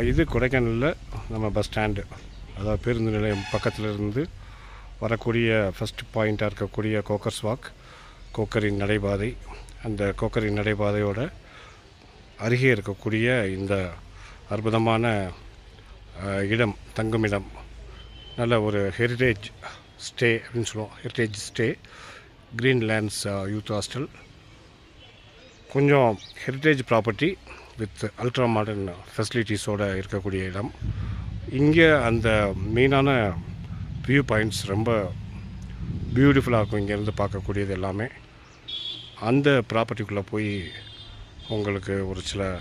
இது கொடைக்கானலில் நம்ம பஸ் ஸ்டாண்டு, அதாவது பேருந்து நிலையம் பக்கத்தில் இருந்து வரக்கூடிய ஃபஸ்ட் பாயிண்ட்டாக இருக்கக்கூடிய கோக்கர்ஸ் வாக், கோக்கரின் நடைபாதை. அந்த கோக்கரின் நடைபாதையோட அருகே இருக்கக்கூடிய இந்த அற்புதமான இடம், தங்குமிடம், நல்ல ஒரு ஹெரிட்டேஜ் ஸ்டே அப்படின்னு சொல்லுவோம். Heritage stay, green lands youth hostel. கொஞ்சம் heritage property with ultra modern ஃபெசிலிட்டிஸோடு இருக்கக்கூடிய இடம். இங்கே அந்த மெயினான வியூ பாயிண்ட்ஸ் ரொம்ப பியூட்டிஃபுல்லாக இருக்கும். இங்கேருந்து பார்க்கக்கூடியது எல்லாமே. அந்த ப்ராப்பர்ட்டிக்குள்ளே போய் உங்களுக்கு ஒரு சில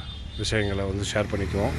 விஷயங்களை ஷேர் பண்ணிக்குவோம்.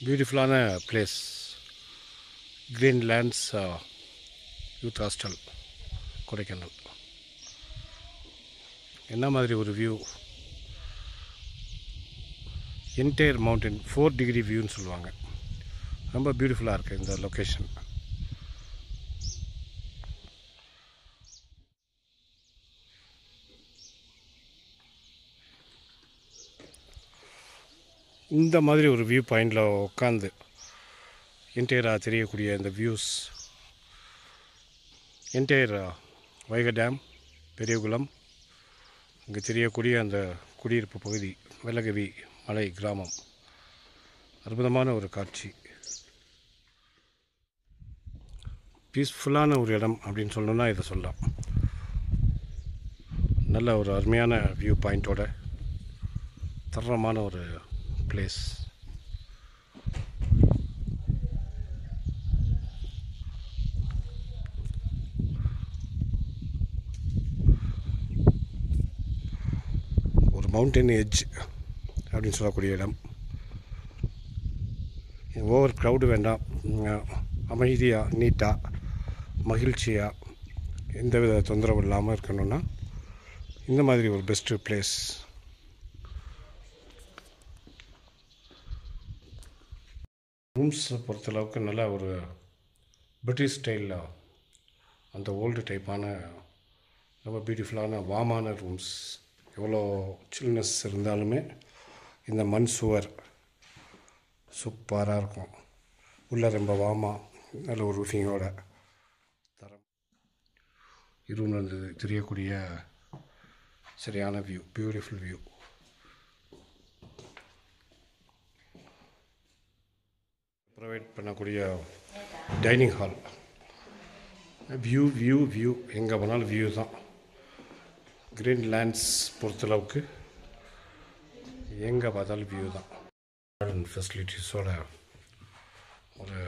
பியூட்டிஃபுல்லான place, green lands youth hostel, Kodaikanal. என்ன மாதிரி ஒரு வியூ! என்டையர் மவுண்டன் 4 டிகிரி வியூன்னு சொல்லுவாங்க. ரொம்ப பியூட்டிஃபுல்லாக இருக்குது இந்த லொக்கேஷன். இந்த மாதிரி ஒரு வியூ பாயிண்டில் உட்காந்து என்டையராக தெரியக்கூடிய இந்த views, entire Vaigai dam, Periyakulam, அங்கே தெரியக்கூடிய அந்த குடியிருப்பு பகுதி, வெள்ளகவி மலை கிராமம், அற்புதமான ஒரு காட்சி. பீஸ்ஃபுல்லான ஒரு இடம் அப்படின்னு சொல்லணுன்னா இதை சொல்லலாம். நல்ல ஒரு அருமையான வியூ பாயிண்ட்டோட தரமான ஒரு பிளேஸ். ஒரு மவுண்டன் எட்ஜ் அப்படின்னு சொல்லக்கூடிய இடம். ஓவர் க்ரௌடு வேண்டாம், அமைதியாக, நீட்டாக, மகிழ்ச்சியாக, எந்தவித தொந்தரவு இல்லாமல் இருக்கணும்னா இந்த மாதிரி ஒரு பெஸ்ட்டு பிளேஸ். ரூம்ஸை பொறுத்தளவுக்கு நல்ல ஒரு பிரிட்டிஷ் ஸ்டைலில், அந்த ஓல்டு டைப்பான ரொம்ப பியூட்டிஃபுல்லான வார்மான ரூம்ஸ். எவ்வளோ சில்னஸ் இருந்தாலுமே இந்த மண் சுவர் சூப்பராக இருக்கும். உள்ளே ரொம்ப வார்மாக, நல்ல ஒரு ரூஃபிங்கோட தரம். ரூம்லேருந்து தெரியக்கூடிய சரியான வியூ, பியூட்டிஃபுல் வியூ. ப்ரொவைட் பண்ணக்கூடிய dining hall. View view view, எங்கே போனாலும் வியூ தான். க்ரீன் லேண்ட்ஸ் பொறுத்தளவுக்கு எங்கே பார்த்தாலும் வியூ தான். மாடர்ன் ஃபெசிலிட்டிஸோட ஒரு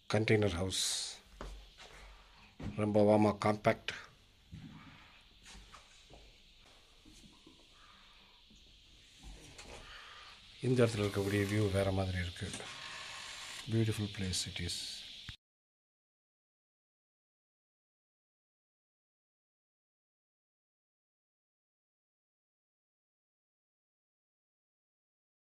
கண்டெய்னர் ஹவுஸ், ரொம்ப வார்மாக, காம்பேக்ட். இந்த இடத்துல இருக்கக்கூடிய வியூ வேறு மாதிரி இருக்குது. Beautiful place it is.